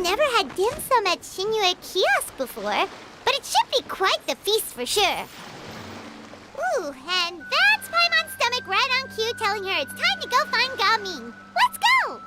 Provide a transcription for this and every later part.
never had dim sum at Shinue Kiosk before, but it should be quite the feast for sure. Ooh, and that's Paimon's stomach right on cue telling her it's time to go find Gaming. Let's go!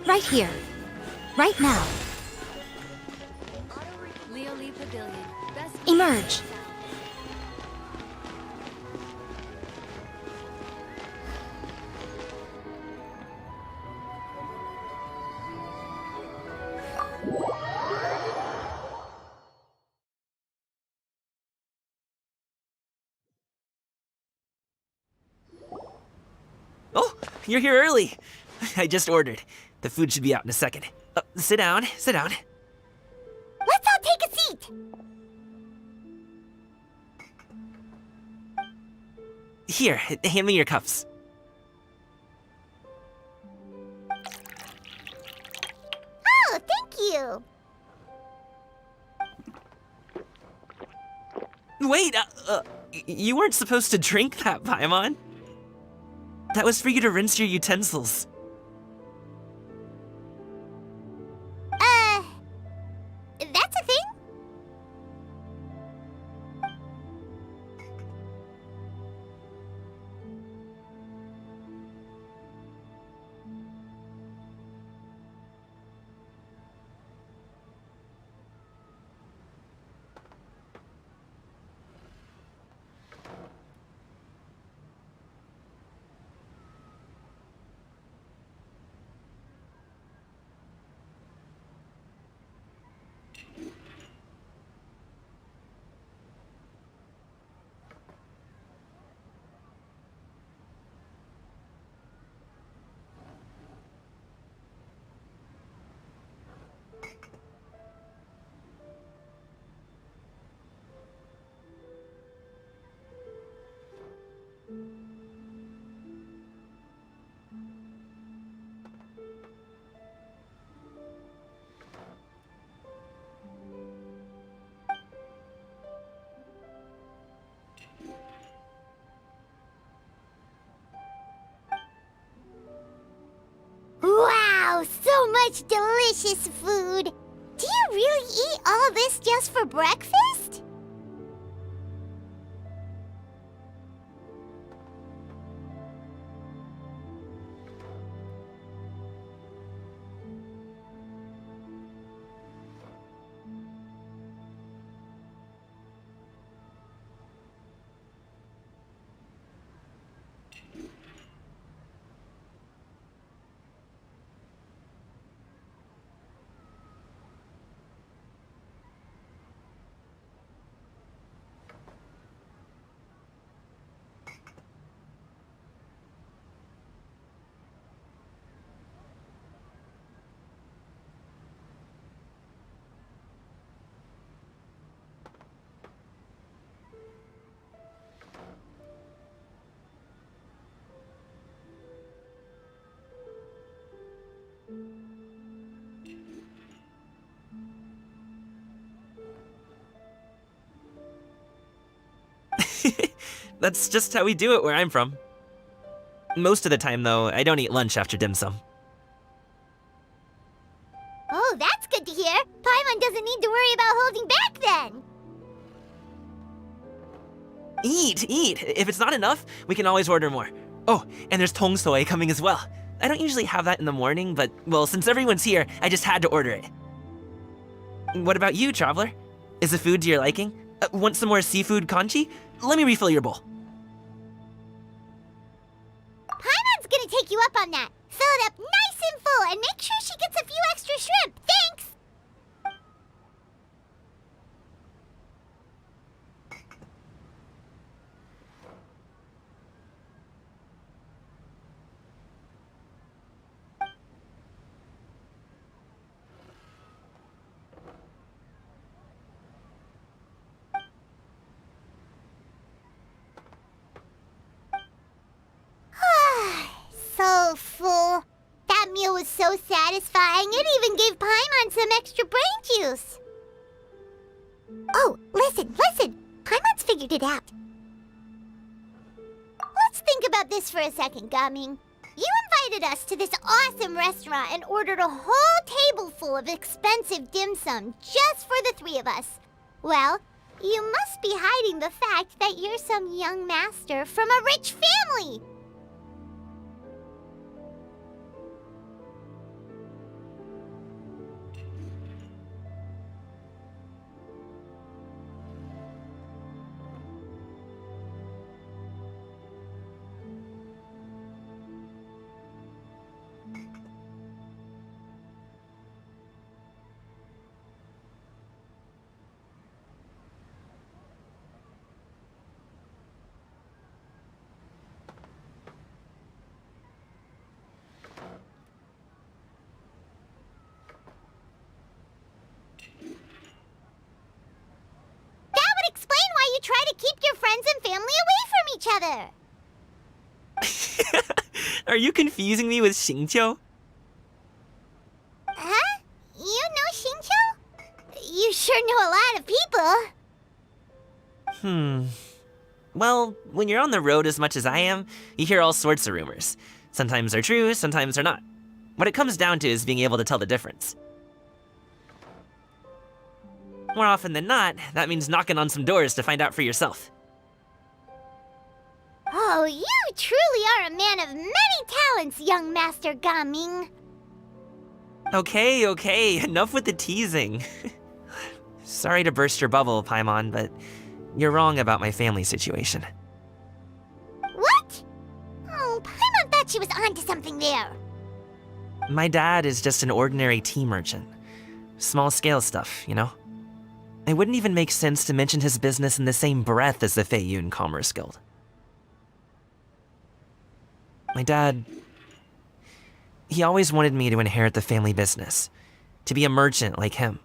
Right here. Right now. Emerge. Oh, you're here early. I just ordered. The food should be out in a second. Sit down, sit down. Let's all take a seat! Here, hand me your cups. Oh, thank you! Wait, you weren't supposed to drink that, Paimon. That was for you to rinse your utensils. That's a thing? Wow, so much delicious food! Do you really eat all this just for breakfast? That's just how we do it where I'm from. Most of the time, though, I don't eat lunch after dim sum. Oh, that's good to hear. Paimon doesn't need to worry about holding back then. Eat, eat. If it's not enough, we can always order more. Oh, and there's tong soy coming as well. I don't usually have that in the morning, but, well, since everyone's here, I just had to order it. What about you, Traveler? Is the food to your liking? Want some more seafood kanchi? Let me refill your bowl. Paimon's gonna take you up on that. Fill it up nice and full and make sure she gets a few extra shrimp. Thanks! So full. That meal was so satisfying, it even gave Paimon some extra brain juice. Oh, listen. Paimon's figured it out. Let's think about this for a second, Gaming. You invited us to this awesome restaurant and ordered a whole table full of expensive dim sum just for the three of us. Well, you must be hiding the fact that you're some young master from a rich family. Try to keep your friends and family away from each other. Are you confusing me with Xingqiu? Huh? You know Xingqiu? You sure know a lot of people. Well, when you're on the road as much as I am, you hear all sorts of rumors. Sometimes they're true, sometimes they're not. What it comes down to is being able to tell the difference. More often than not, that means knocking on some doors to find out for yourself. Oh, you truly are a man of many talents, young Master Gaming. Okay, enough with the teasing. Sorry to burst your bubble, Paimon, but you're wrong about my family situation. What? Oh, Paimon thought she was onto something there. My dad is just an ordinary tea merchant. Small-scale stuff, you know? It wouldn't even make sense to mention his business in the same breath as the Feiyun Commerce Guild. My dad... he always wanted me to inherit the family business, to be a merchant like him.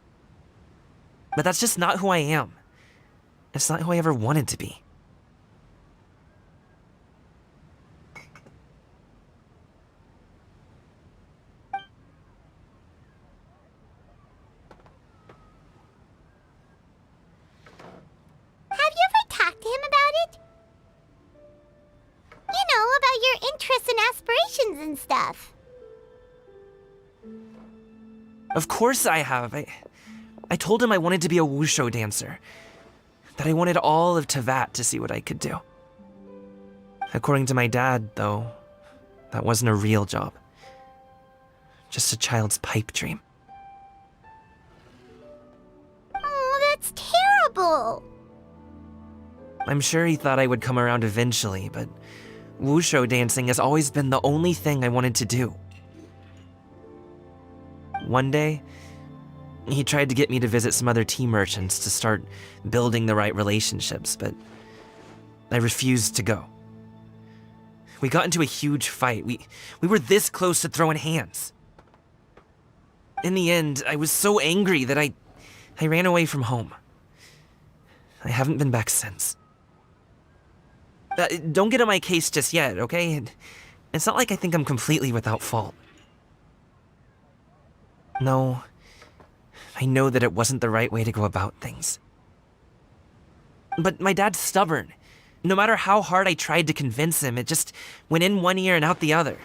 But that's just not who I am. It's not who I ever wanted to be. Have you ever talked to him about it? You know, about your interests and aspirations and stuff. Of course I have. I told him I wanted to be a wushu dancer. That I wanted all of Tevat to see what I could do. According to my dad, though, that wasn't a real job. Just a child's pipe dream. Oh, that's terrible. I'm sure he thought I would come around eventually, but wushu dancing has always been the only thing I wanted to do. One day, he tried to get me to visit some other tea merchants to start building the right relationships, but I refused to go. We got into a huge fight. We were this close to throwing hands. In the end, I was so angry that I ran away from home. I haven't been back since. Don't get on my case just yet, okay? It's not like I think I'm completely without fault. No, I know that it wasn't the right way to go about things. But my dad's stubborn. No matter how hard I tried to convince him, it just went in one ear and out the other.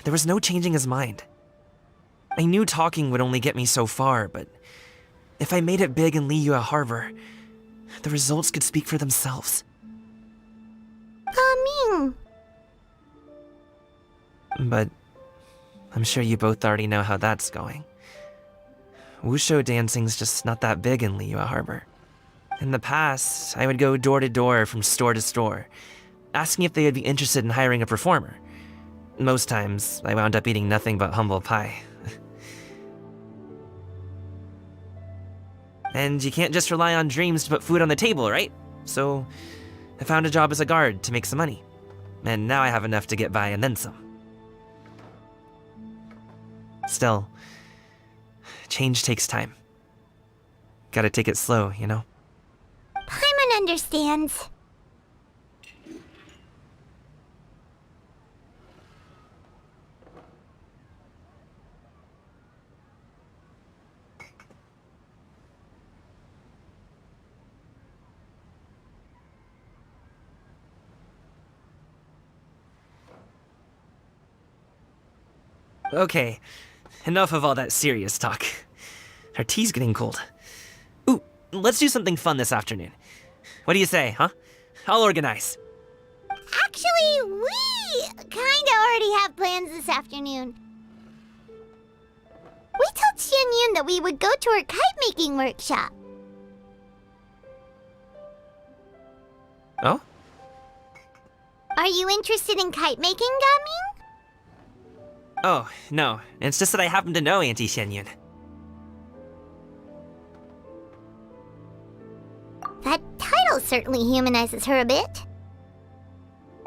There was no changing his mind. I knew talking would only get me so far, but if I made it big in Liyue Harbor, the results could speak for themselves. Gaming. But I'm sure you both already know how that's going. Wushu dancing's just not that big in Liyue Harbor. In the past, I would go door to door from store to store, asking if they would be interested in hiring a performer. Most times, I wound up eating nothing but humble pie. And you can't just rely on dreams to put food on the table, right? So, I found a job as a guard to make some money. And now I have enough to get by and then some. Still, change takes time. Gotta take it slow, you know? Paimon understands. Okay, enough of all that serious talk. Our tea's getting cold. Ooh, let's do something fun this afternoon. What do you say, huh? I'll organize. Actually, we kinda already have plans this afternoon. We told Xianyun that we would go to her kite-making workshop. Oh? Are you interested in kite-making, Gaming? Oh, no. It's just that I happen to know Auntie Xianyun. That title certainly humanizes her a bit.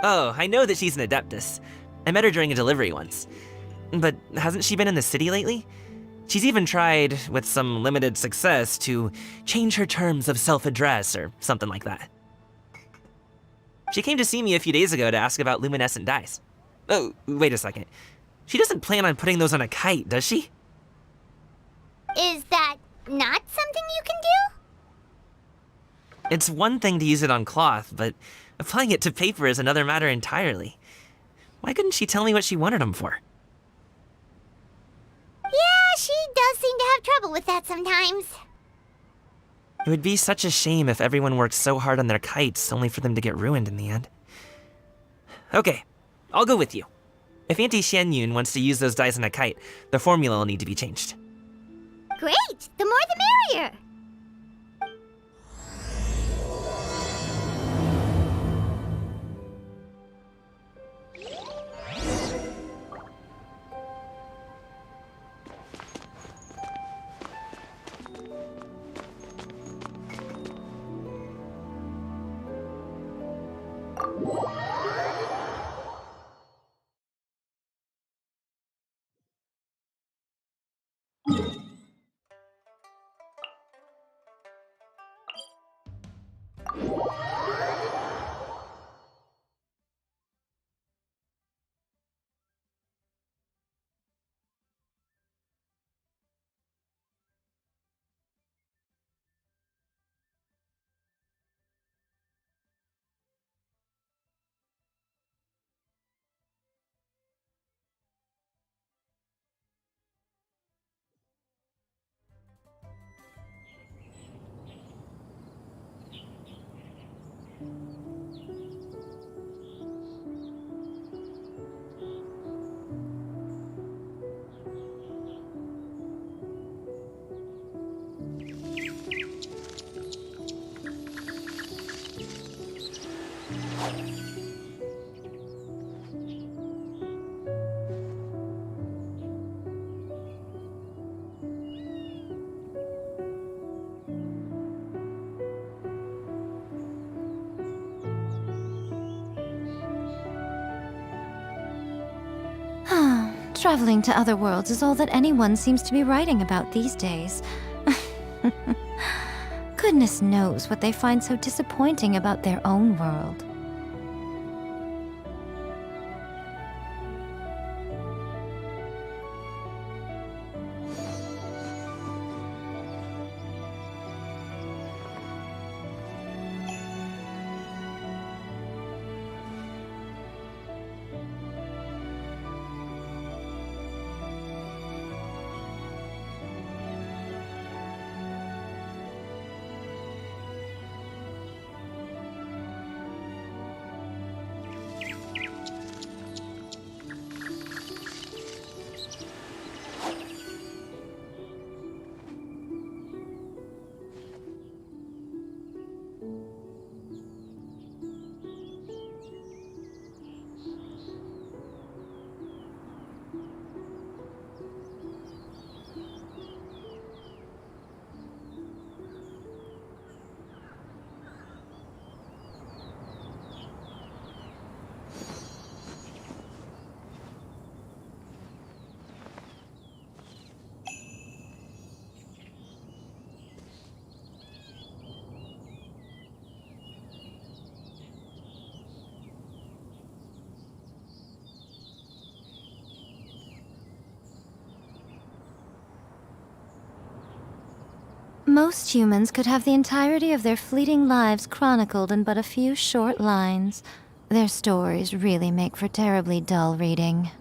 Oh, I know that she's an Adeptus. I met her during a delivery once. But hasn't she been in the city lately? She's even tried, with some limited success, to change her terms of self-address or something like that. She came to see me a few days ago to ask about luminescent dyes. Oh, wait a second. She doesn't plan on putting those on a kite, does she? Is that not something you can do? It's one thing to use it on cloth, but applying it to paper is another matter entirely. Why couldn't she tell me what she wanted them for? Yeah, she does seem to have trouble with that sometimes. It would be such a shame if everyone worked so hard on their kites only for them to get ruined in the end. Okay, I'll go with you. If Auntie Xianyun wants to use those dyes on a kite, the formula will need to be changed. Great! The more the merrier! Traveling to other worlds is all that anyone seems to be writing about these days. Goodness knows what they find so disappointing about their own world. Most humans could have the entirety of their fleeting lives chronicled in but a few short lines. Their stories really make for terribly dull reading.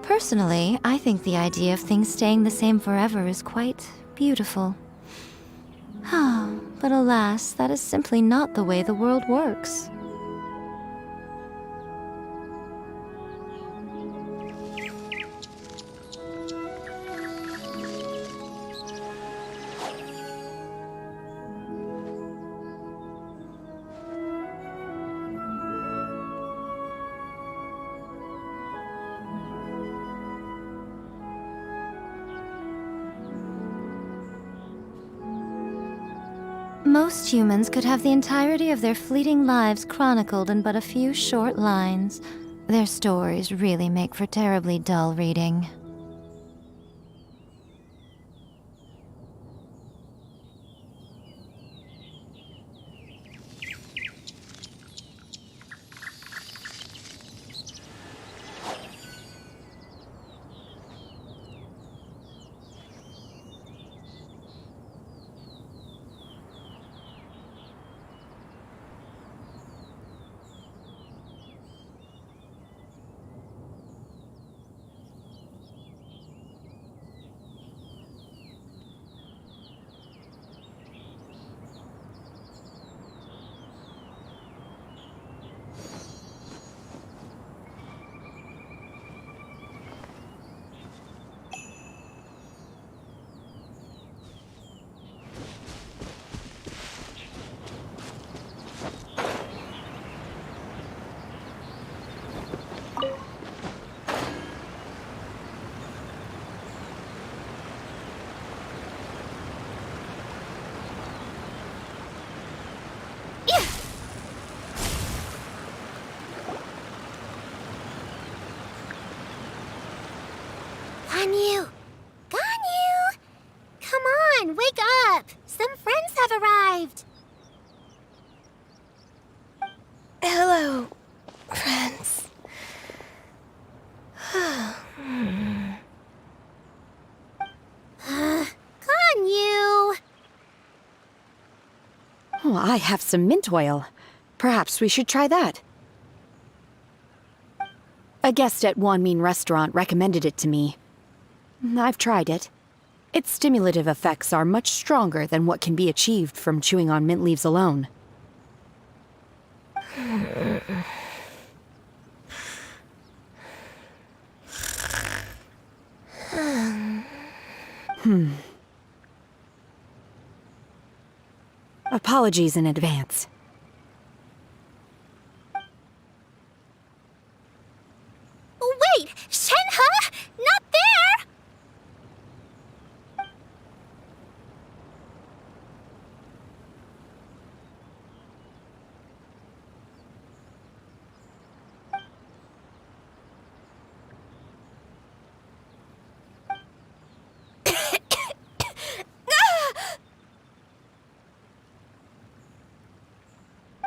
Personally, I think the idea of things staying the same forever is quite beautiful. But alas, that is simply not the way the world works. Most humans could have the entirety of their fleeting lives chronicled in but a few short lines. Their stories really make for terribly dull reading. Ganyu! Ganyu! Come on, wake up! Some friends have arrived! Hello, friends. Ganyu! Oh, I have some mint oil. Perhaps we should try that. A guest at Wanmin restaurant recommended it to me. I've tried it. Its stimulative effects are much stronger than what can be achieved from chewing on mint leaves alone. Apologies in advance. Wait! Shenhe? Not there!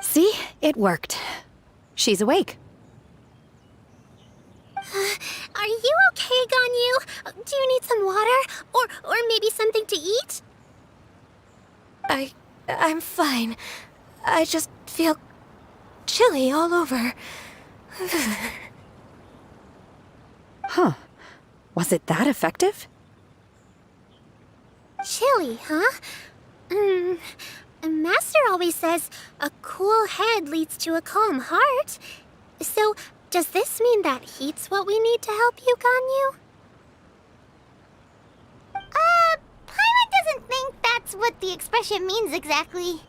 See? It worked. She's awake. Are you okay, Ganyu? Do you need some water? Or maybe something to eat? I'm fine. I just feel chilly all over. Huh. Was it that effective? Chilly, huh? Master always says a cool head leads to a calm heart. So, does this mean that heat's what we need to help you, Ganyu? Paimon doesn't think that's what the expression means exactly.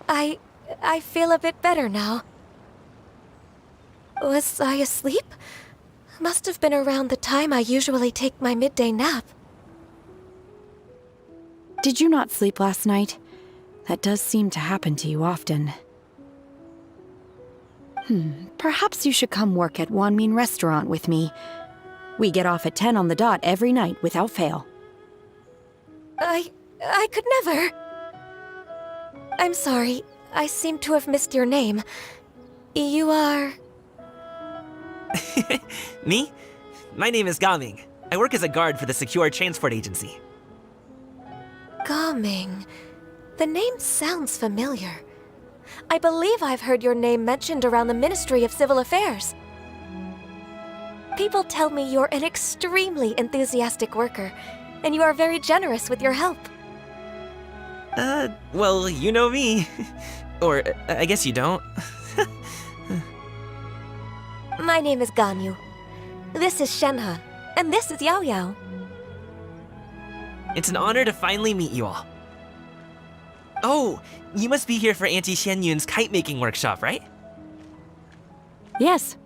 I feel a bit better now. Was I asleep? Must have been around the time I usually take my midday nap. Did you not sleep last night? That does seem to happen to you often. Perhaps you should come work at Wanmin Restaurant with me. We get off at 10 on the dot every night without fail. I could never. I'm sorry. I seem to have missed your name. You are... Me? My name is Gaming. I work as a guard for the Secure Transport Agency. Gaming. The name sounds familiar. I believe I've heard your name mentioned around the Ministry of Civil Affairs. People tell me you're an extremely enthusiastic worker, and you are very generous with your help. Well, you know me. Or, I guess you don't. My name is Ganyu. This is Shenhe, and this is Yao Yao. It's an honor to finally meet you all. Oh, you must be here for Auntie Xianyun's kite-making workshop, right? Yes.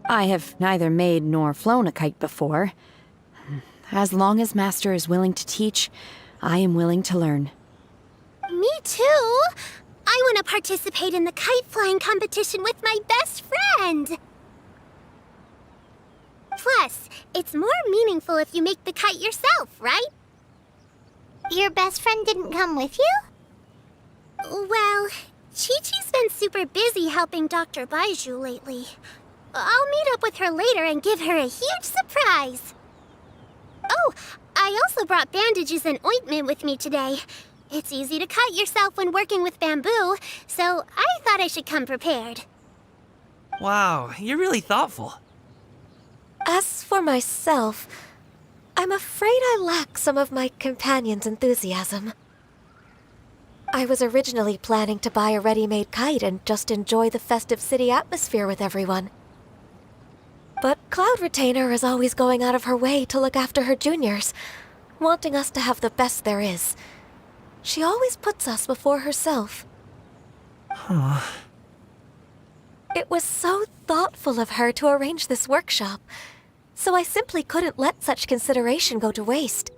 I have neither made nor flown a kite before. As long as Master is willing to teach, I am willing to learn. Me too! I want to participate in the kite flying competition with my best friend! Plus, it's more meaningful if you make the kite yourself, right? Your best friend didn't come with you? Well, Chi-Chi's been super busy helping Dr. Baiju lately. I'll meet up with her later and give her a huge surprise. Oh, I also brought bandages and ointment with me today. It's easy to cut yourself when working with bamboo, so I thought I should come prepared. Wow, you're really thoughtful. As for myself, I'm afraid I lack some of my companion's enthusiasm. I was originally planning to buy a ready-made kite and just enjoy the festive city atmosphere with everyone. But Cloud Retainer is always going out of her way to look after her juniors, wanting us to have the best there is. She always puts us before herself. Huh. It was so thoughtful of her to arrange this workshop, so I simply couldn't let such consideration go to waste.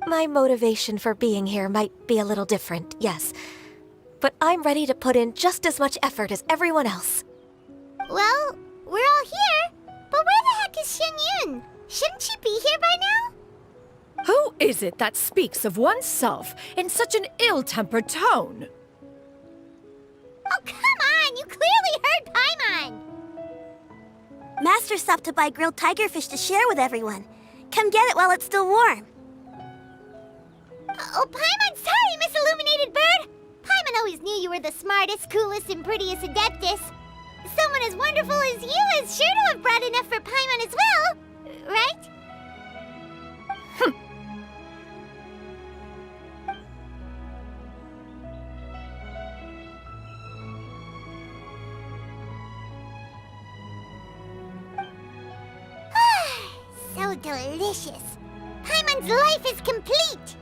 My motivation for being here might be a little different, yes, but I'm ready to put in just as much effort as everyone else. Well, we're all here, but where the heck is Xianyun? Shouldn't she be here by now? Who is it that speaks of oneself in such an ill-tempered tone? Oh, come on! You clearly heard Paimon! Master stopped to buy grilled tigerfish to share with everyone. Come get it while it's still warm. Oh, Paimon, sorry, Miss Illuminated Bird! Paimon always knew you were the smartest, coolest, and prettiest Adeptus. Someone as wonderful as you is sure to have brought enough for Paimon as well, right? So delicious. Paimon's life is complete.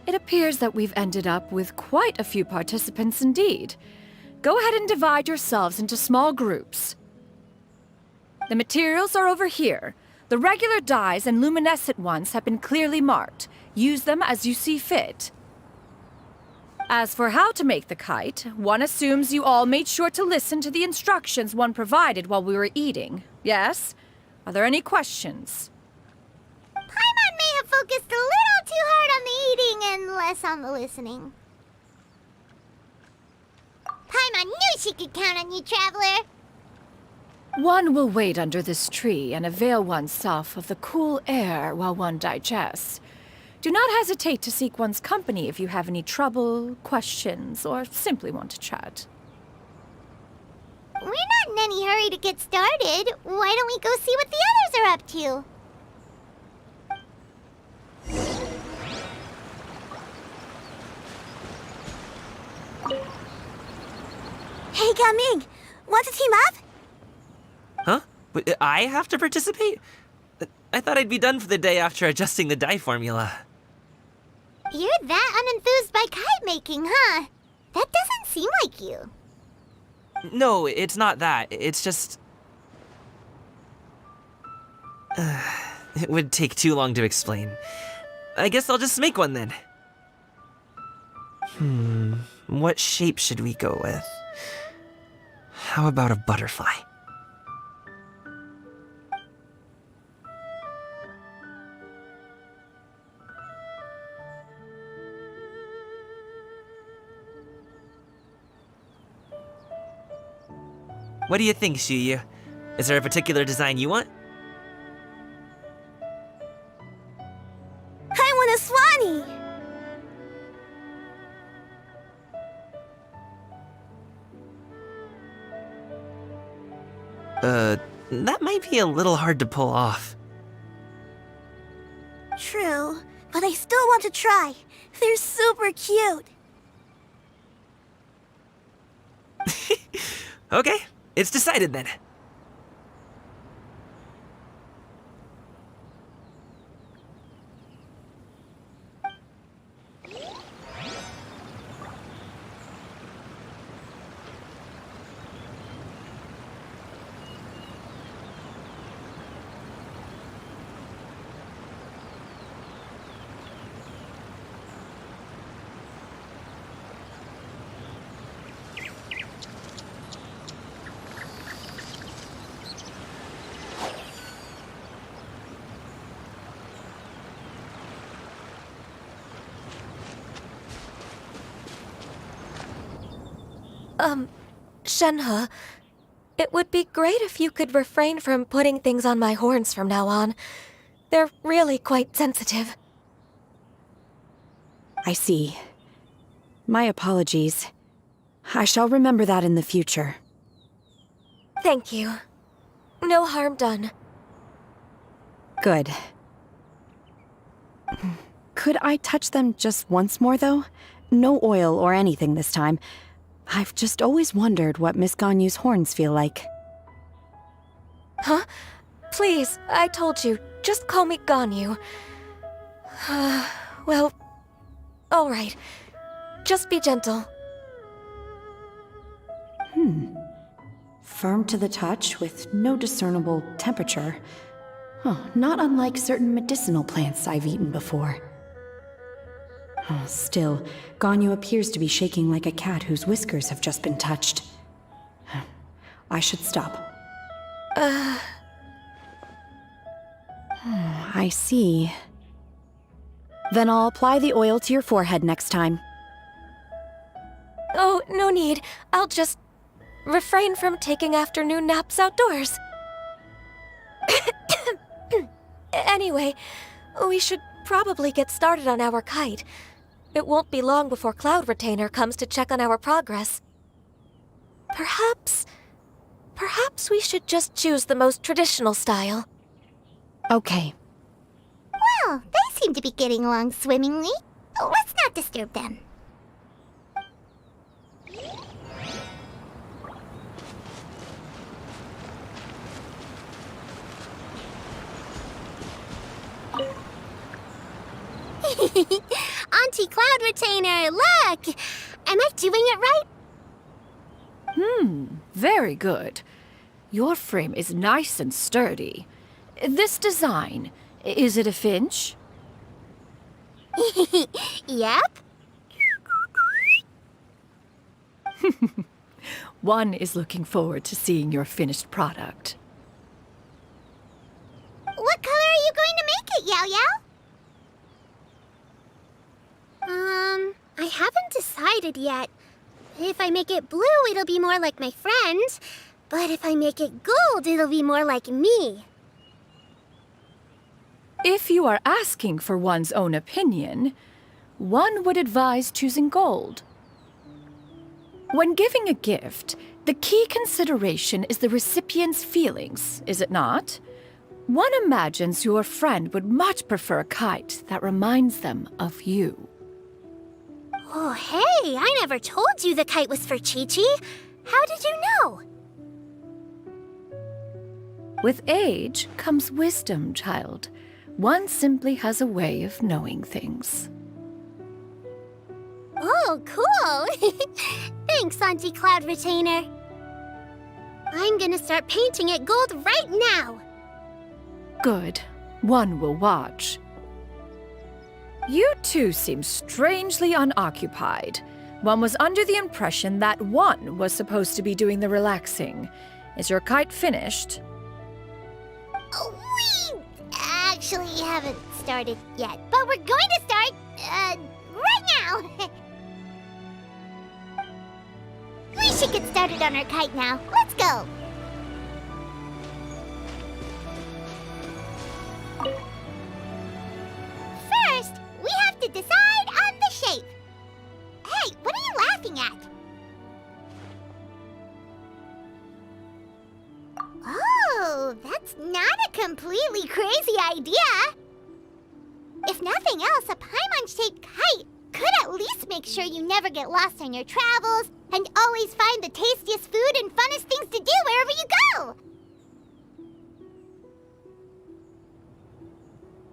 It appears that we've ended up with quite a few participants indeed. Go ahead and divide yourselves into small groups. The materials are over here. The regular dyes and luminescent ones have been clearly marked. Use them as you see fit. As for how to make the kite, one assumes you all made sure to listen to the instructions one provided while we were eating. Yes? Are there any questions? Paimon may have focused a little too hard on the eating and less on the listening. Paimon knew she could count on you, Traveler. One will wait under this tree and avail oneself of the cool air while one digests. Do not hesitate to seek one's company if you have any trouble, questions, or simply want to chat. we're not in any hurry to get started. Why don't we go see what the others are up to? Hey, Gaming! Want to team up? Huh? I have to participate? I thought I'd be done for the day after adjusting the dye formula. You're that unenthused by kite making, huh? That doesn't seem like you. No, it's not that. It's just... it would take too long to explain. I guess I'll just make one then. What shape should we go with? How about a butterfly? What do you think, Shuyu? Is there a particular design you want? I want a Swanee! That might be a little hard to pull off. True, but I still want to try. They're super cute. Okay, it's decided then. Shenhe, it would be great if you could refrain from putting things on my horns from now on. They're really quite sensitive. I see. My apologies. I shall remember that in the future. Thank you. No harm done. Good. Could I touch them just once more, though? No oil or anything this time. I've just always wondered what Miss Ganyu's horns feel like. Huh? Please, I told you. Just call me Ganyu. Well, all right. Just be gentle. Firm to the touch with no discernible temperature. Oh, not unlike certain medicinal plants I've eaten before. Still, Ganyu appears to be shaking like a cat whose whiskers have just been touched. I should stop. I see. Then I'll apply the oil to your forehead next time. Oh, no need. I'll just refrain from taking afternoon naps outdoors. Anyway, we should probably get started on our kite. It won't be long before Cloud Retainer comes to check on our progress. Perhaps we should just choose the most traditional style. Okay. Well, they seem to be getting along swimmingly. Let's not disturb them. Auntie Cloud Retainer, look! Am I doing it right? Very good. Your frame is nice and sturdy. This design, is it a finch? Yep. One is looking forward to seeing your finished product. What color are you going to make it, Yao Yao? I haven't decided yet. If I make it blue, it'll be more like my friend. But if I make it gold, it'll be more like me. If you are asking for one's own opinion, one would advise choosing gold. When giving a gift, The key consideration is the recipient's feelings, is it not? One imagines your friend would much prefer a kite that reminds them of you. Oh, hey, I never told you the kite was for Chi-Chi. How did you know? With age comes wisdom, child. One simply has a way of knowing things. Oh, cool. Thanks, Auntie Cloud Retainer. I'm gonna start painting it gold right now. Good. One will watch. You two seem strangely unoccupied. One was under the impression that one was supposed to be doing the relaxing. Is your kite finished? We actually haven't started yet, but we're going to start, right now. We should get started on our kite now. Let's go. First, we have to decide on the shape. Hey, what are you laughing at? Oh, that's not a completely crazy idea. If nothing else, a Paimon-shaped kite could at least make sure you never get lost on your travels and always find the tastiest food and funnest things to do wherever you go.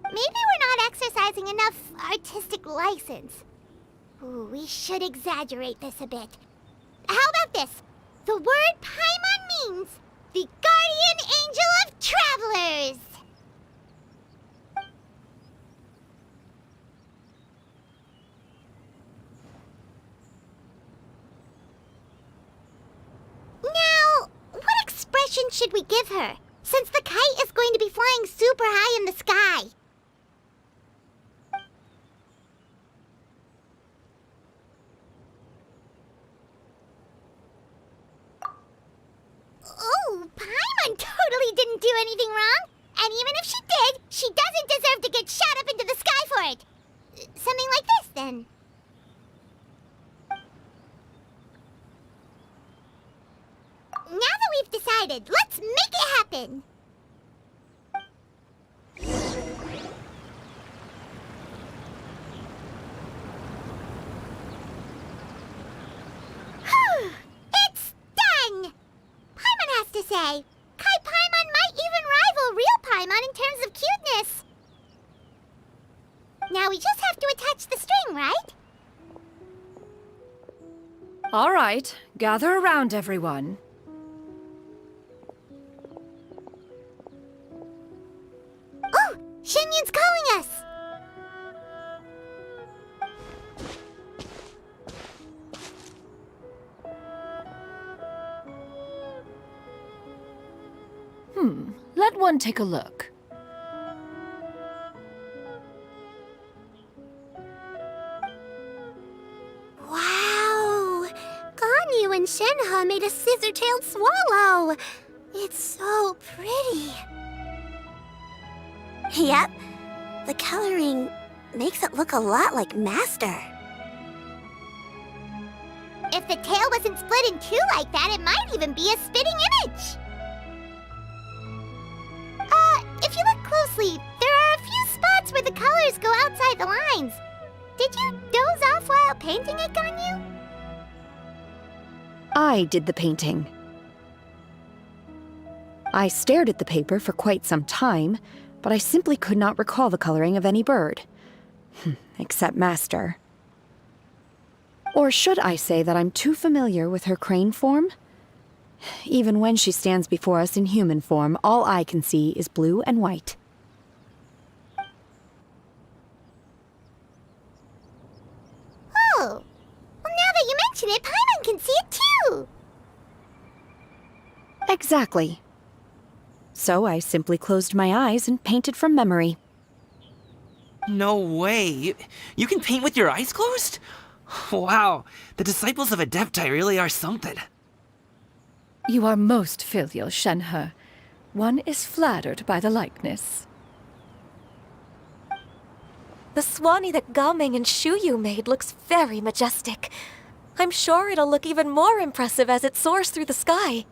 Maybe we're not exercising enough artistic license. Ooh, we should exaggerate this a bit. How about this? The word Paimon means the guardian angel of travelers. Now, what expression should we give her, since the kite is going to be flying super high in the sky? Oh, Paimon totally didn't do anything wrong. And even if she did, she doesn't deserve to get shot up into the sky for it. Something like this, then. Now that we've decided, let's make it happen. It's done! Paimon has to say, Kai Paimon might even rival real Paimon in terms of cuteness. Now we just have to attach the string, right? All right, gather around, everyone. Oh, Shenyun's calling us! Let one take a look. Wow! Ganyu and Shenhe made a scissor-tailed swallow. It's so pretty. Yep. The coloring makes it look a lot like Master. If the tail wasn't split in two like that, it might even be a spitting image. If you look closely, there are a few spots where the colors go outside the lines. Did you doze off while painting it, Ganyu? I did the painting. I stared at the paper for quite some time, but I simply could not recall the coloring of any bird. Except Master. Or should I say that I'm too familiar with her crane form? Even when she stands before us in human form, all I can see is blue and white. Oh, well, now that you mention it, Paimon can see it too. Exactly. So I simply closed my eyes and painted from memory. No way. You can paint with your eyes closed? Wow, the disciples of Adepti really are something. You are most filial, Shenhe. One is flattered by the likeness. The Swanee that Gaming and Shuyu made looks very majestic. I'm sure it'll look even more impressive as it soars through the sky.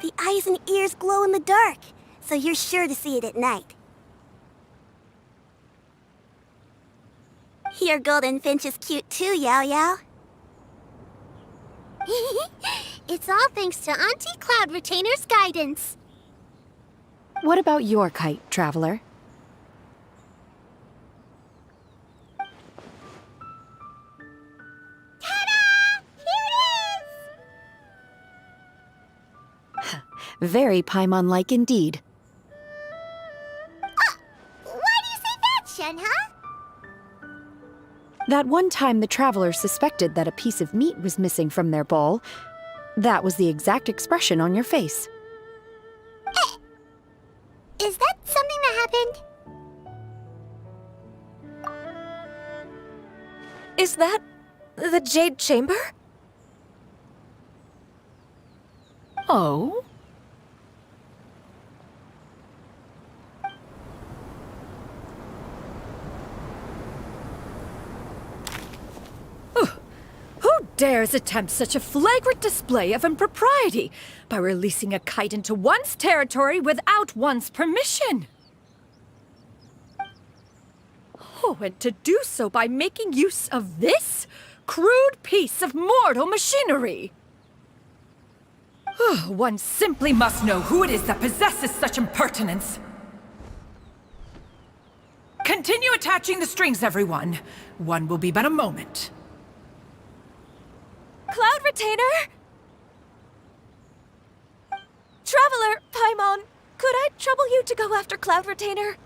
The eyes and ears glow in the dark, so you're sure to see it at night. Your golden finch is cute too, Yao Yao. It's all thanks to Auntie Cloud Retainer's guidance. What about your kite, Traveler? Ta-da! Here it is! Very Paimon-like indeed. Why do you say that, Shen, huh? That one time the Traveler suspected that a piece of meat was missing from their bowl, that was the exact expression on your face. Is that something that happened? Is that the Jade Chamber? Oh? Who dares attempt such a flagrant display of impropriety by releasing a kite into one's territory without one's permission? Oh, and to do so by making use of this crude piece of mortal machinery! One simply must know who it is that possesses such impertinence. Continue attaching the strings, everyone. One will be but a moment. Cloud Retainer? Traveler, Paimon, could I trouble you to go after Cloud Retainer?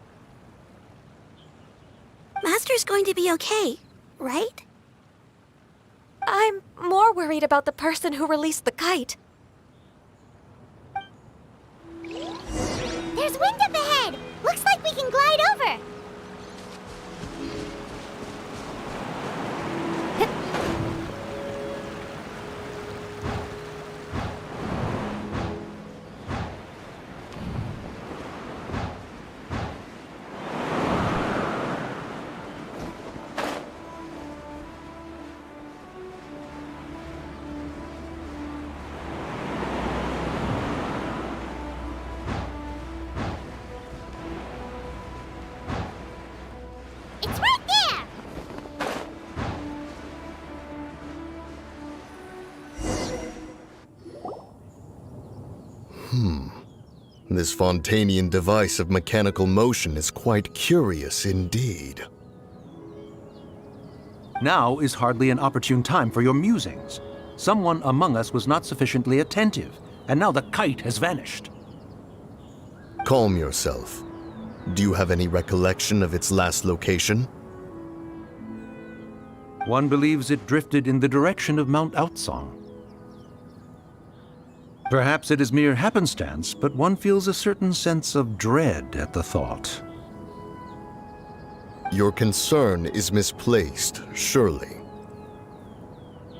Master's going to be okay, right? I'm more worried about the person who released the kite. There's wind up ahead! Looks like we can glide over! It's right there! This Fontanian device of mechanical motion is quite curious indeed. Now is hardly an opportune time for your musings. Someone among us was not sufficiently attentive, and now the kite has vanished. Calm yourself. Do you have any recollection of its last location? One believes it drifted in the direction of Mount Outsong. Perhaps it is mere happenstance, but one feels a certain sense of dread at the thought. Your concern is misplaced, surely.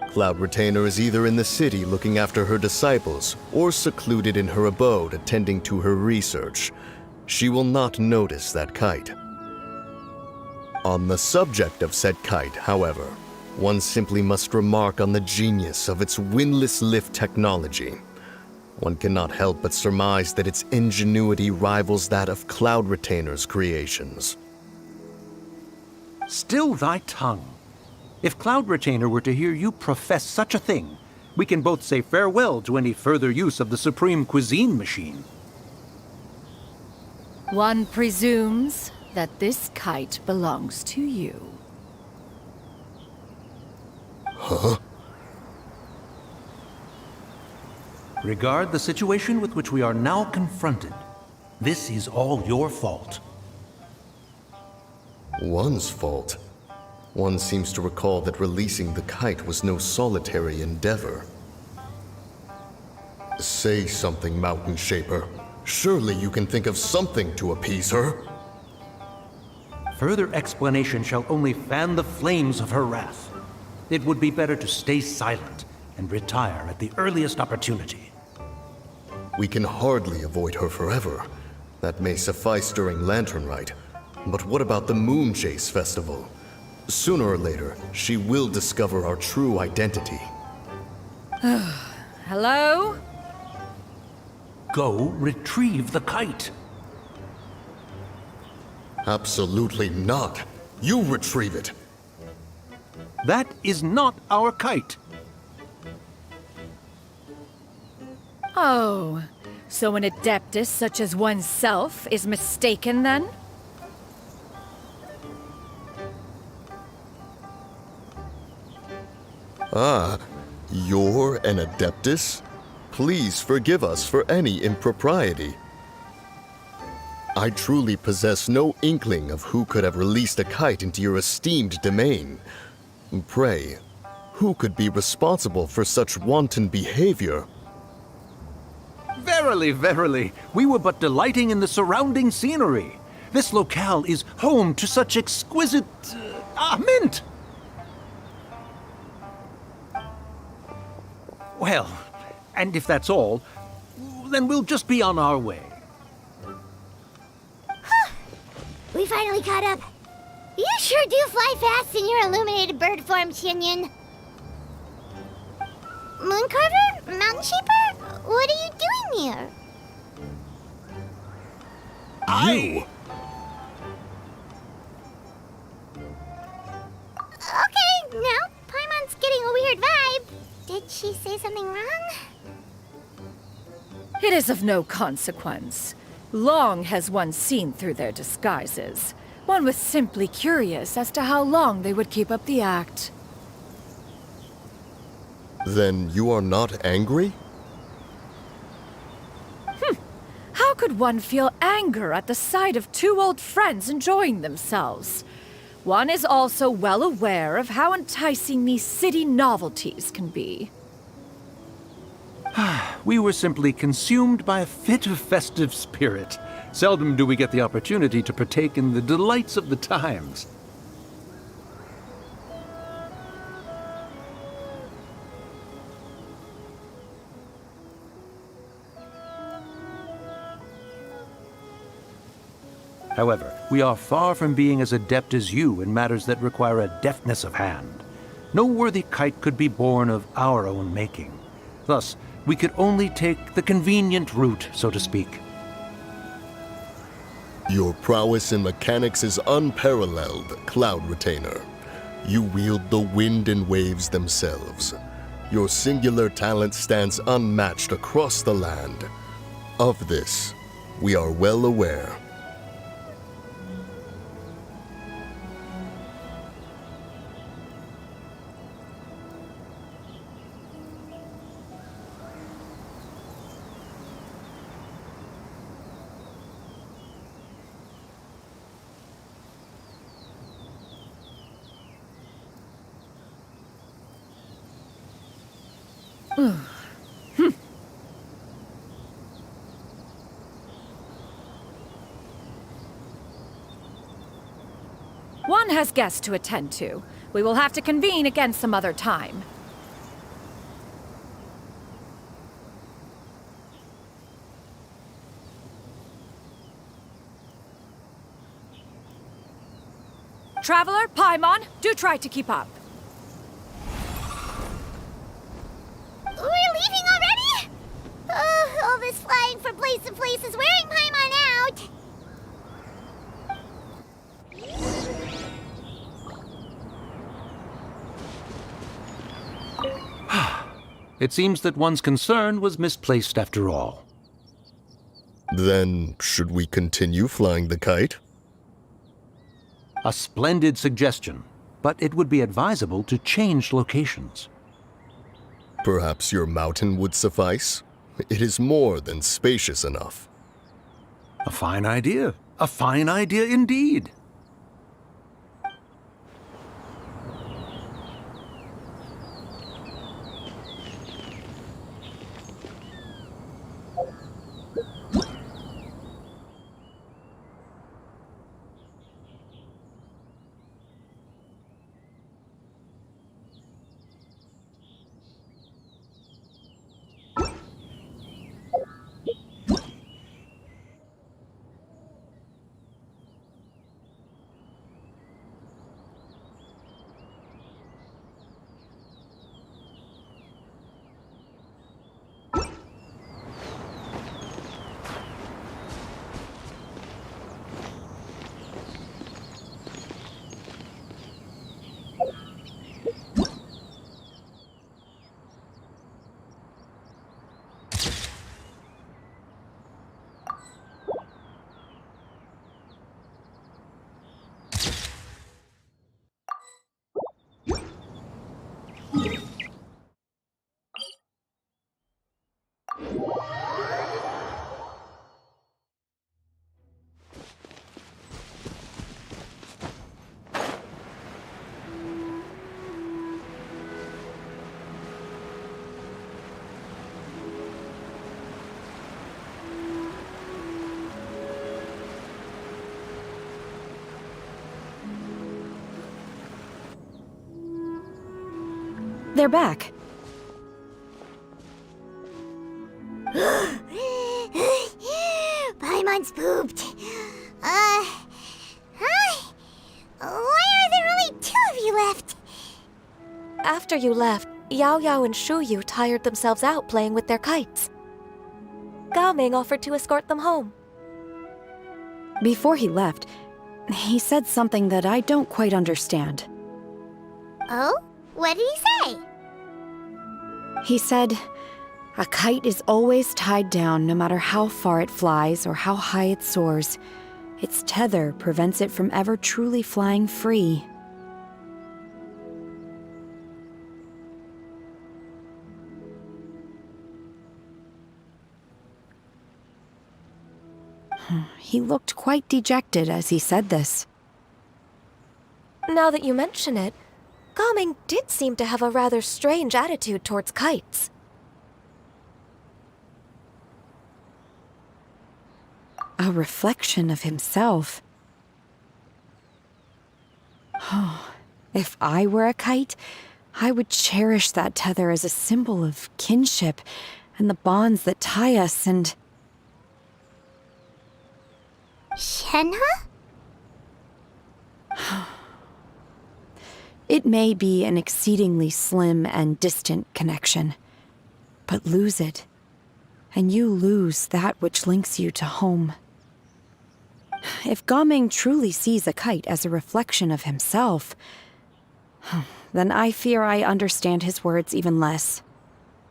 Cloud Retainer is either in the city looking after her disciples, or secluded in her abode attending to her research. She will not notice that kite. On the subject of said kite, however, one simply must remark on the genius of its windless lift technology. One cannot help but surmise that its ingenuity rivals that of Cloud Retainer's creations. Still thy tongue. If Cloud Retainer were to hear you profess such a thing, we can both say farewell to any further use of the Supreme Cuisine Machine. One presumes that this kite belongs to you. Huh? Regard the situation with which we are now confronted. This is all your fault. One's fault. One seems to recall that releasing the kite was no solitary endeavor. Say something, Mountain Shaper. Surely you can think of something to appease her. Further explanation shall only fan the flames of her wrath. It would be better to stay silent and retire at the earliest opportunity. We can hardly avoid her forever. That may suffice during Lantern Rite. But what about the Moon Chase Festival? Sooner or later, she will discover our true identity. Hello? Go retrieve the kite. Absolutely not. You retrieve it. That is not our kite. Oh, so an adeptus such as oneself is mistaken then? Ah, you're an adeptus? Please forgive us for any impropriety. I truly possess no inkling of who could have released a kite into your esteemed domain. Pray, who could be responsible for such wanton behavior? Verily, verily, we were but delighting in the surrounding scenery. This locale is home to such exquisite... mint! Well, and if that's all, then we'll just be on our way. We finally caught up. You sure do fly fast in your illuminated bird form, Xinyan. Mooncarver? Mountain Shaper? What are you doing here? You! Okay, now Paimon's getting a weird vibe. Did she say something wrong? It is of no consequence. Long has one seen through their disguises. One was simply curious as to how long they would keep up the act. Then you are not angry? How could one feel anger at the sight of two old friends enjoying themselves? One is also well aware of how enticing these city novelties can be. We were simply consumed by a fit of festive spirit. Seldom do we get the opportunity to partake in the delights of the times. However, we are far from being as adept as you in matters that require a deftness of hand. No worthy kite could be born of our own making. Thus, we could only take the convenient route, so to speak. Your prowess in mechanics is unparalleled, Cloud Retainer. You wield the wind and waves themselves. Your singular talent stands unmatched across the land. Of this, we are well aware. One has guests to attend to. We will have to convene again some other time. Traveler, Paimon, do try to keep up. We're leaving already? Oh, all this flying from place to place is wearing Paimon out. It seems that one's concern was misplaced after all. Then, should we continue flying the kite? A splendid suggestion, but it would be advisable to change locations. Perhaps your mountain would suffice? It is more than spacious enough. A fine idea. A fine idea indeed. They're back. Paimon's pooped. Hi. Why are there only 2 of you left? After you left, Yao Yao and Shu Yu tired themselves out playing with their kites. Gao Ming offered to escort them home. Before he left, he said something that I don't quite understand. Oh? What did he say? He said, "A kite is always tied down no matter how far it flies or how high it soars. Its tether prevents it from ever truly flying free." He looked quite dejected as he said this. Now that you mention it, Gao Ming did seem to have a rather strange attitude towards kites. A reflection of himself. If I were a kite, I would cherish that tether as a symbol of kinship and the bonds that tie us and... Shenhe? It may be an exceedingly slim and distant connection, but lose it, and you lose that which links you to home. If Gao Ming truly sees a kite as a reflection of himself, then I fear I understand his words even less.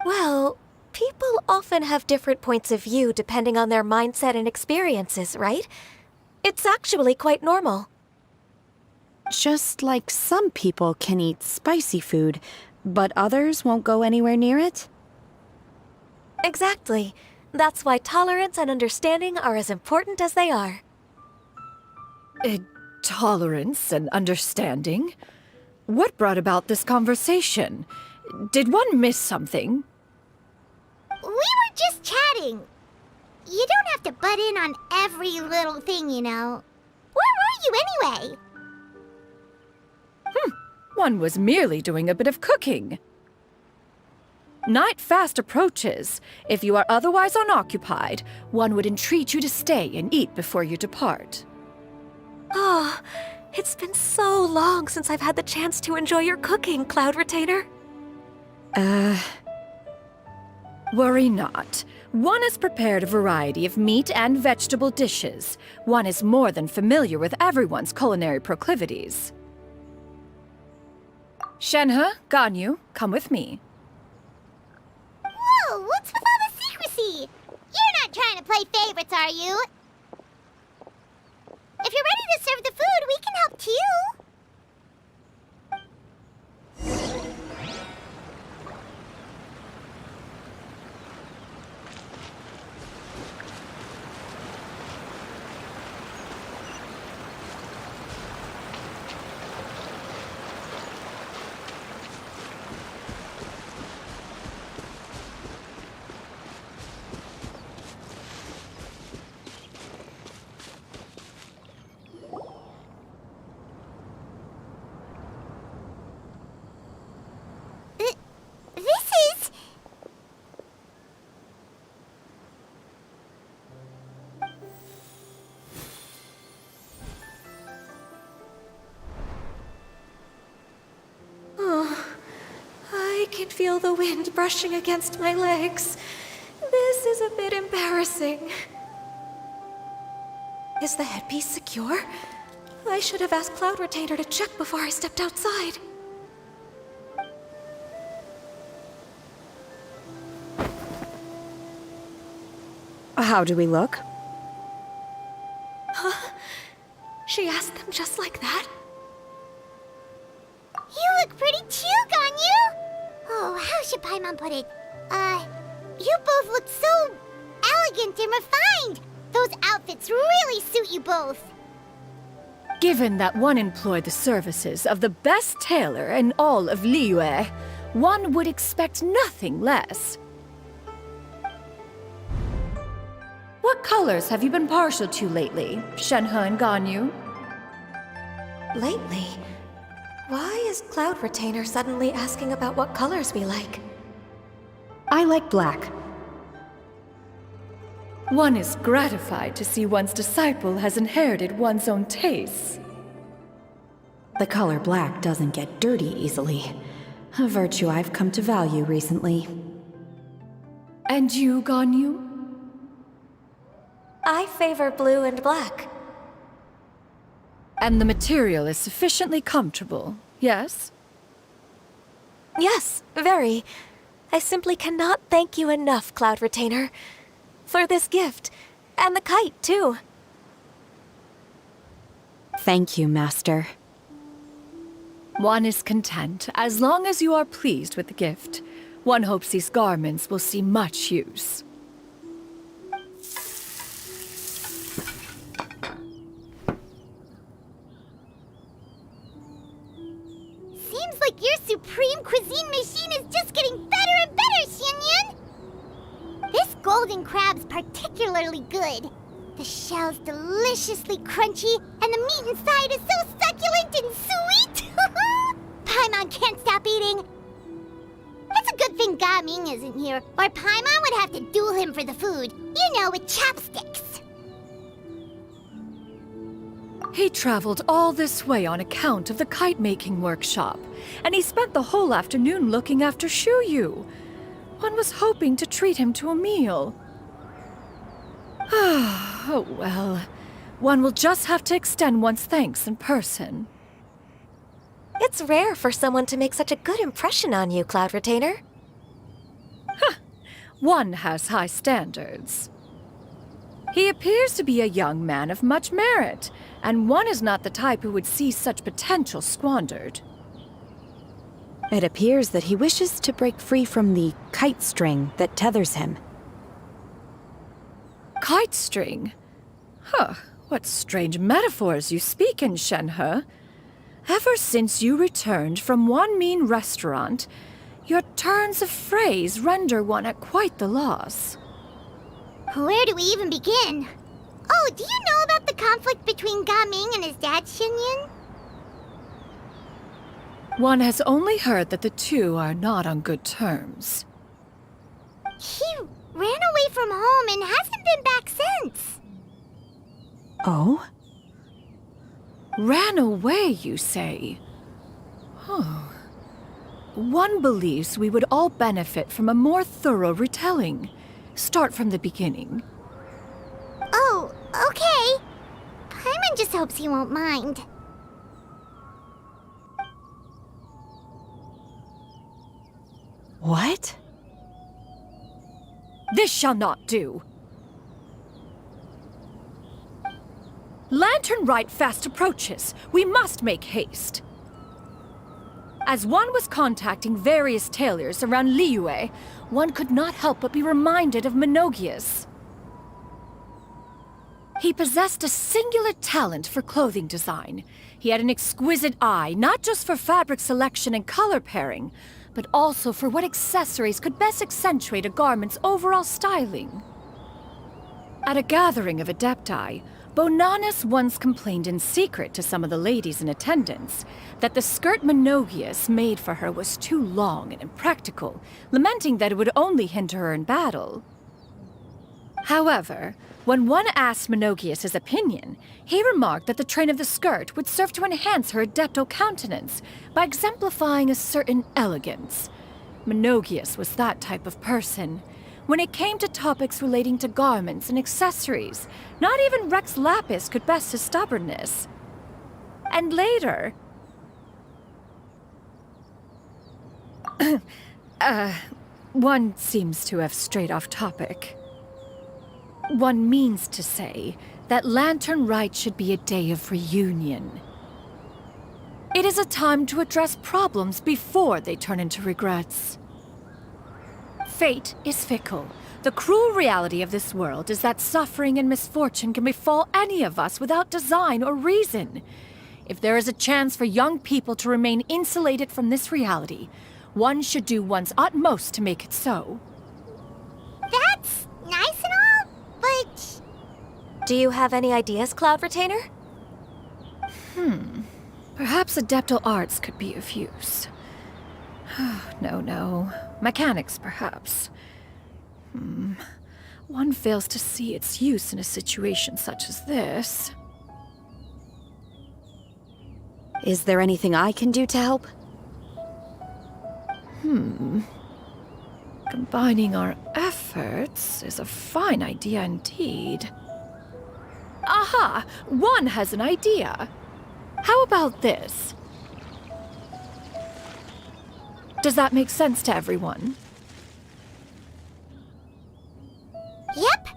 Well, people often have different points of view depending on their mindset and experiences, right? It's actually quite normal. Just like some people can eat spicy food, but others won't go anywhere near it? Exactly. That's why tolerance and understanding are as important as they are. Tolerance and understanding? What brought about this conversation? Did one miss something? We were just chatting. You don't have to butt in on every little thing, you know. Where were you anyway? One was merely doing a bit of cooking. Night fast approaches. If you are otherwise unoccupied, one would entreat you to stay and eat before you depart. Oh, it's been so long since I've had the chance to enjoy your cooking, Cloud Retainer. Worry not. One has prepared a variety of meat and vegetable dishes. One is more than familiar with everyone's culinary proclivities. Shenhe, Ganyu, come with me. Whoa, what's with all the secrecy? You're not trying to play favorites, are you? If you're ready to serve the food, we can help too. I can feel the wind brushing against my legs. This is a bit embarrassing. Is the headpiece secure? I should have asked Cloud Retainer to check before I stepped outside. How do we look? She asked them just like that? You look pretty too, Ganyu! Oh, how should Paimon put it? You both look so elegant and refined! Those outfits really suit you both! Given that one employed the services of the best tailor in all of Liyue, one would expect nothing less. What colors have you been partial to lately, Shenhe and Ganyu? Lately, Why is Cloud Retainer suddenly asking about what colors we like? I like black. One is gratified to see one's disciple has inherited one's own tastes. The color black doesn't get dirty easily, a virtue I've come to value recently. And you, Ganyu? I favor blue and black. And the material is sufficiently comfortable, yes? Yes, very. I simply cannot thank you enough, Cloud Retainer, for this gift, and the kite, too. Thank you, Master. One is content as long as you are pleased with the gift. One hopes these garments will see much use. Seems like your supreme cuisine machine is just getting better and better, Xinyun! This golden crab's particularly good. The shell's deliciously crunchy, and the meat inside is so succulent and sweet! Paimon can't stop eating. It's a good thing Gaming isn't here, or Paimon would have to duel him for the food. You know, with chopsticks. He traveled all this way on account of the kite-making workshop, and he spent the whole afternoon looking after Shuyu. One was hoping to treat him to a meal. Oh well, one will just have to extend one's thanks in person. It's rare for someone to make such a good impression on you, Cloud Retainer. One has high standards. He appears to be a young man of much merit, and one is not the type who would see such potential squandered. It appears that he wishes to break free from the kite string that tethers him. Kite string? Huh, what strange metaphors you speak in, Shenhe. Ever since you returned from one mean restaurant, your turns of phrase render one at quite the loss. Where do we even begin? Oh, do you know about the conflict between Gaming and his dad, Xinyun? One has only heard that the two are not on good terms. He ran away from home and hasn't been back since. Oh? Ran away, you say? Oh. One believes we would all benefit from a more thorough retelling. Start from the beginning. Oh, okay. Paimon just hopes he won't mind. What? This shall not do. Lantern Rite fast approaches. We must make haste. As one was contacting various tailors around Liyue, one could not help but be reminded of Menogias. He possessed a singular talent for clothing design. He had an exquisite eye, not just for fabric selection and color pairing, but also for what accessories could best accentuate a garment's overall styling. At a gathering of Adepti, Bonanis once complained in secret to some of the ladies in attendance that the skirt Menogias made for her was too long and impractical, lamenting that it would only hinder her in battle. However, when one asked Menogias his opinion, he remarked that the train of the skirt would serve to enhance her adeptal countenance by exemplifying a certain elegance. Menogias was that type of person. When it came to topics relating to garments and accessories, not even Rex Lapis could best his stubbornness. And later... one seems to have strayed off topic. One means to say that Lantern Rite should be a day of reunion. It is a time to address problems before they turn into regrets. Fate is fickle. The cruel reality of this world is that suffering and misfortune can befall any of us without design or reason. If there is a chance for young people to remain insulated from this reality, one should do one's utmost to make it so. That's nice and all, but... Do you have any ideas, Cloud Retainer? Perhaps adeptal arts could be of use. No. Mechanics, perhaps. One fails to see its use in a situation such as this. Is there anything I can do to help? Combining our efforts is a fine idea indeed. Aha! One has an idea. How about this? Does that make sense to everyone? Yep.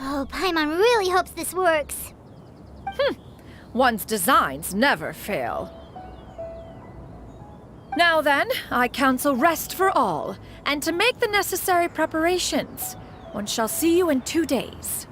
Oh, Paimon really hopes this works. One's designs never fail. Now then, I counsel rest for all, and to make the necessary preparations. One shall see you in 2 days.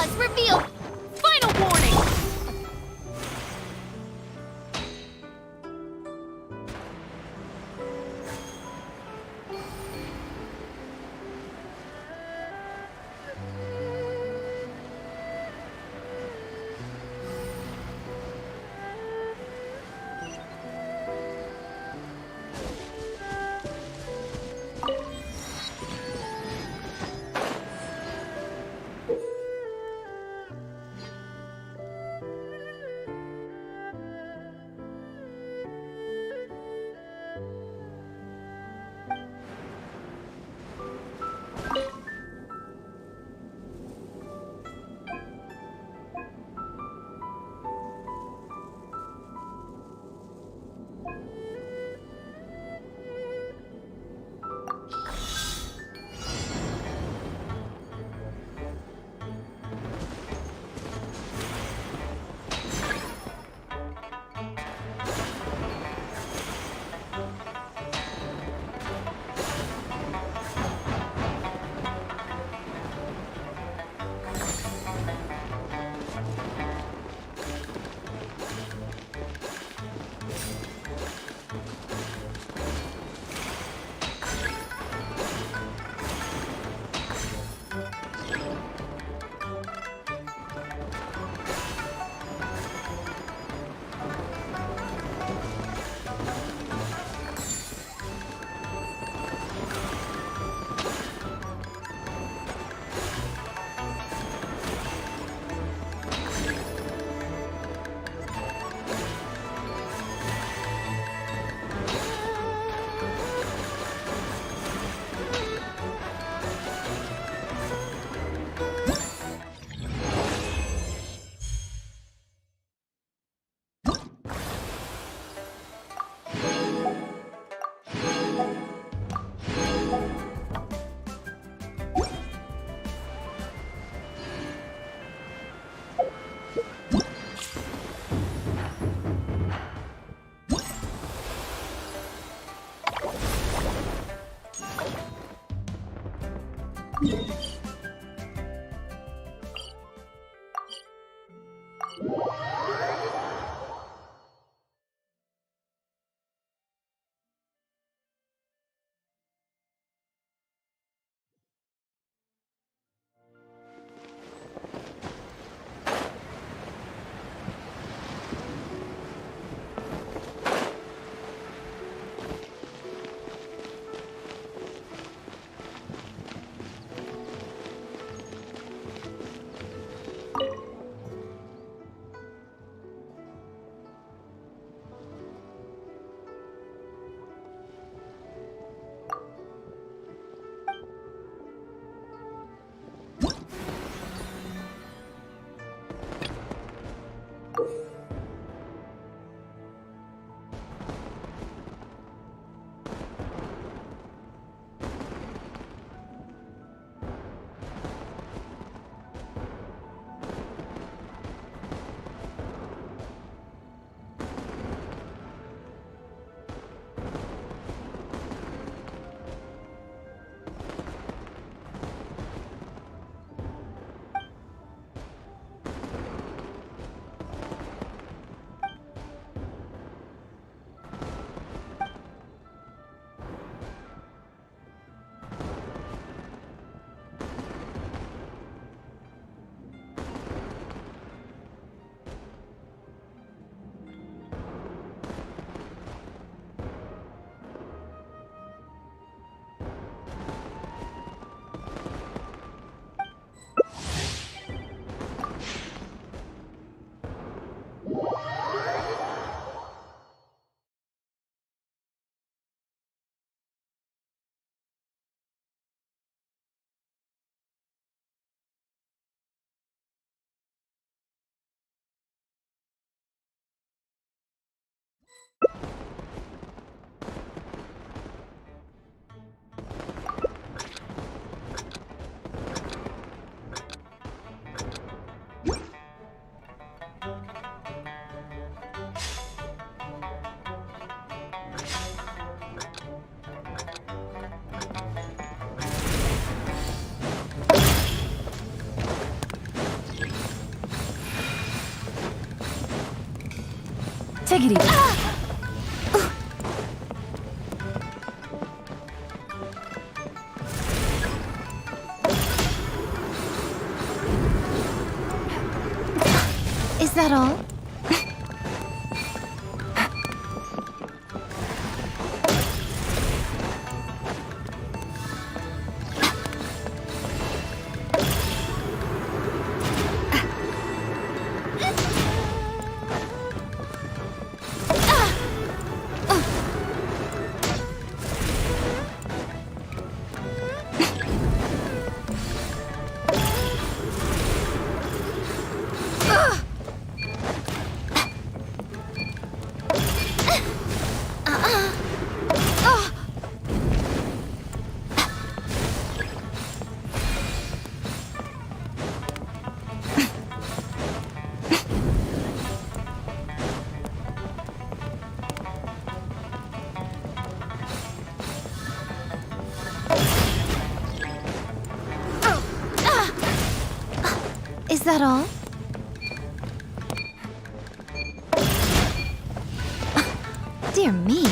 Oz, reveal! Final warning! Take it easy. Is that all? Is that all? Dear me.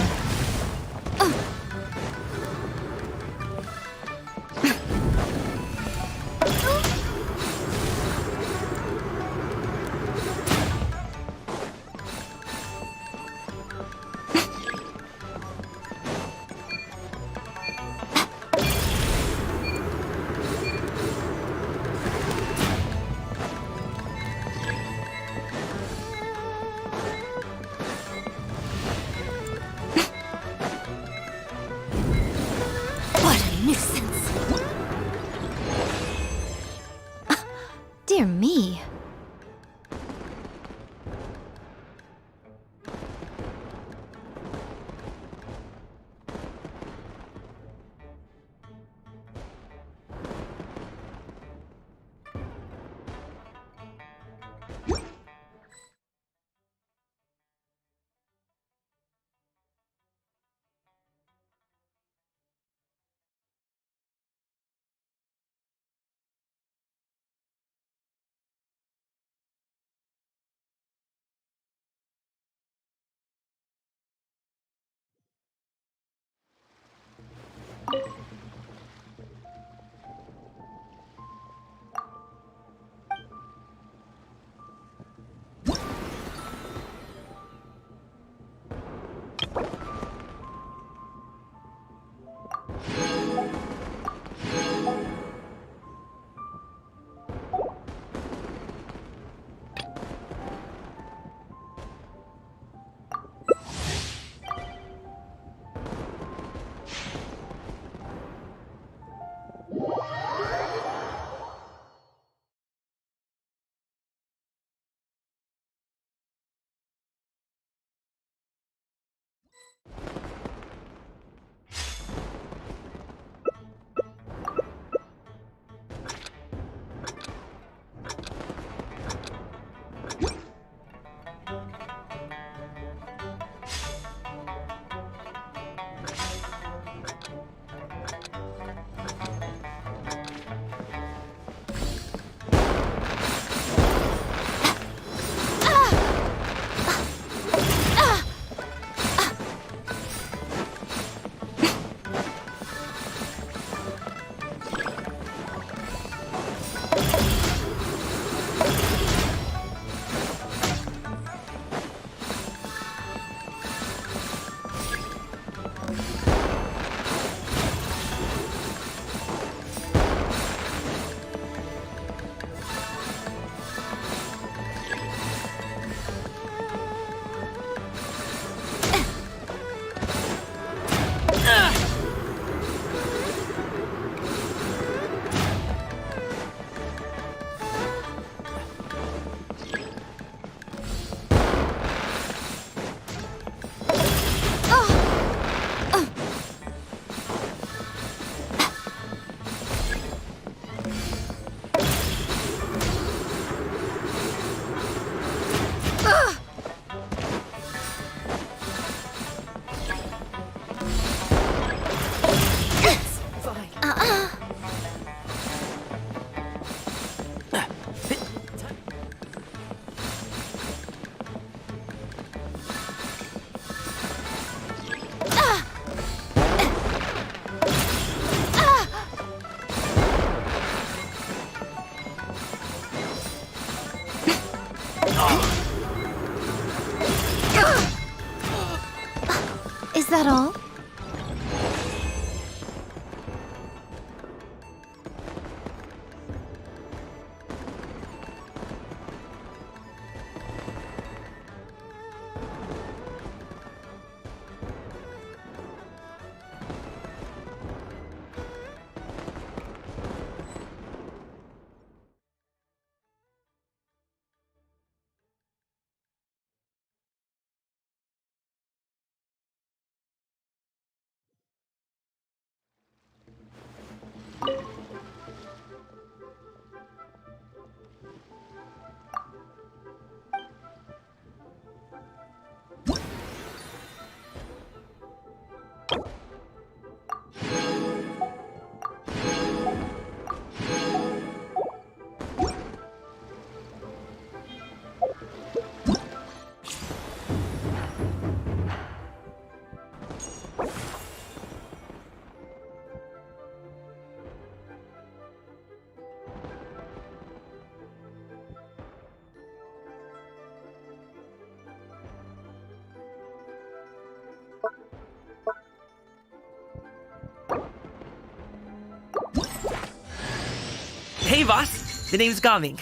Hey, boss. The name's Gaming.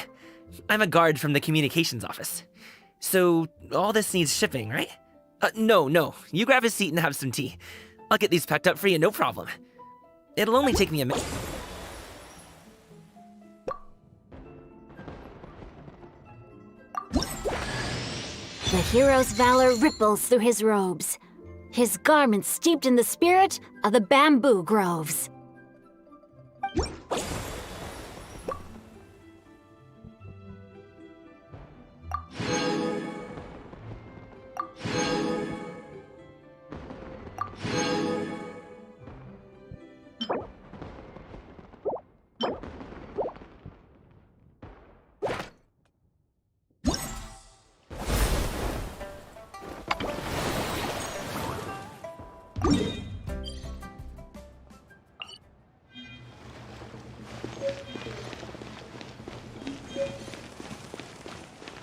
I'm a guard from the communications office. So, all this needs shipping, right? No. You grab a seat and have some tea. I'll get these packed up for you, no problem. It'll only take me a minute. The hero's valor ripples through his robes, his garments steeped in the spirit of the bamboo groves.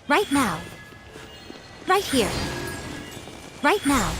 Right now. Right here. Right now.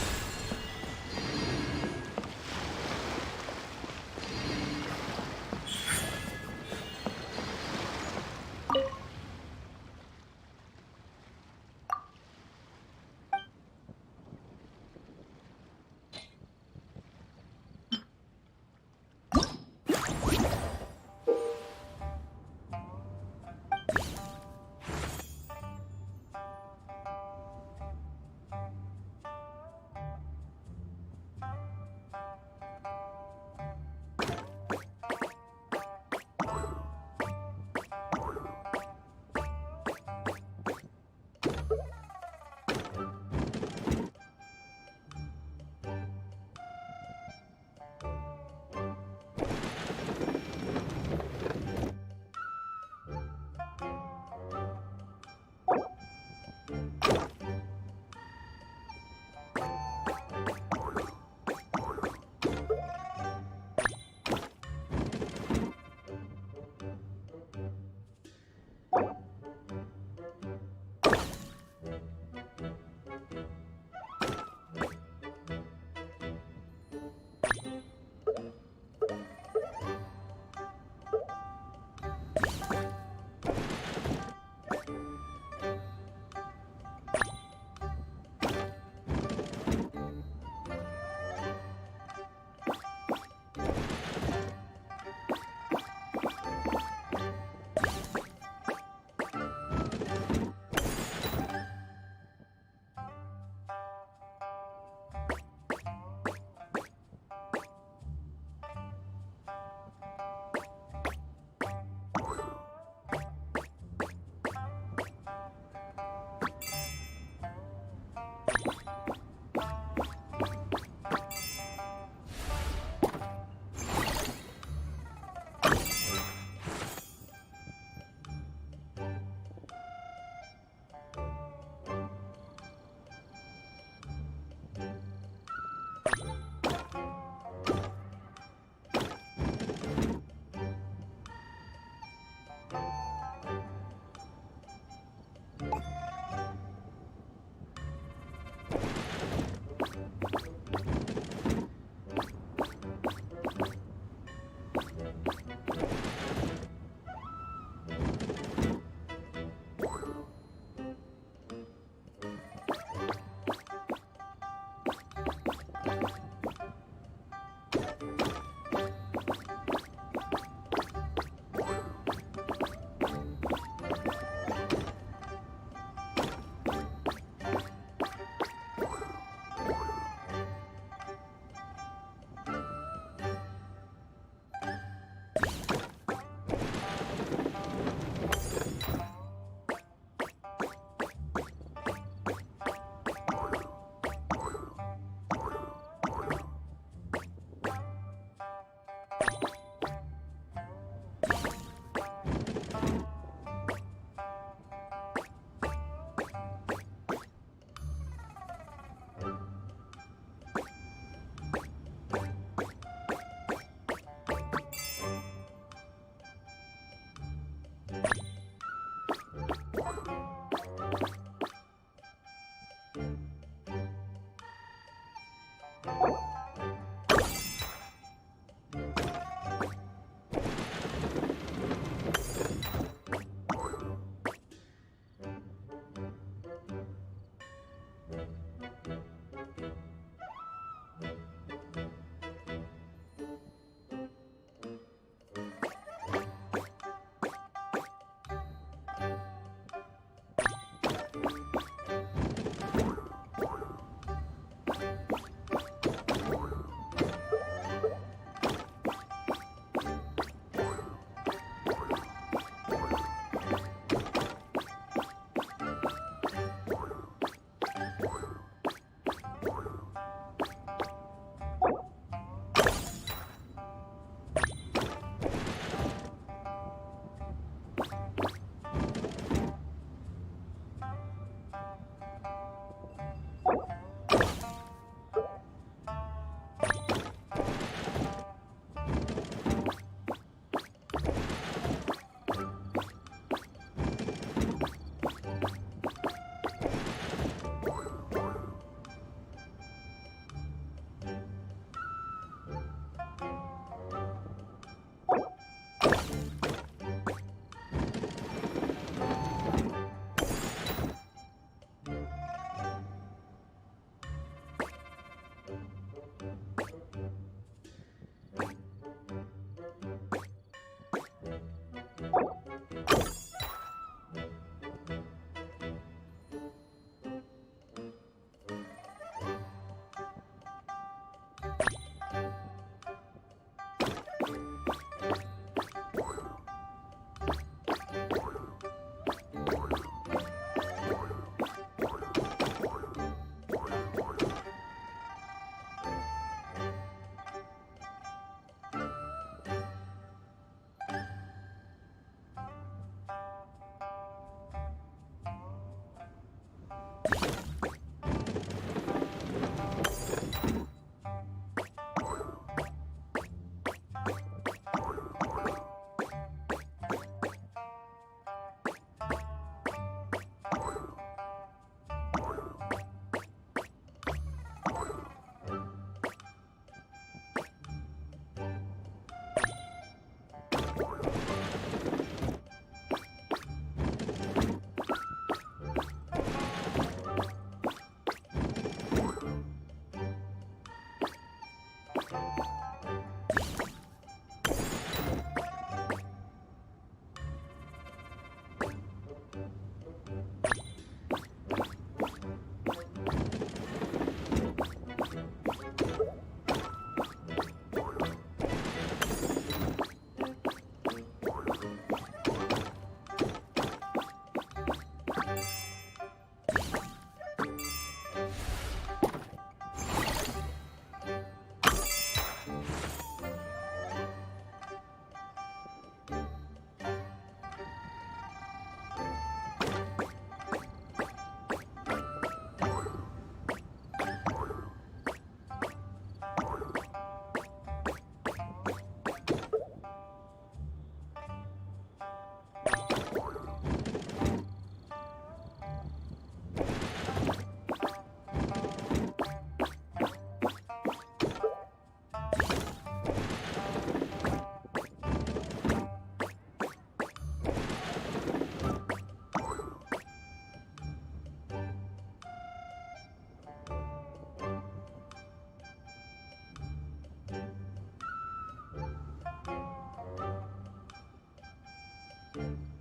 Bye.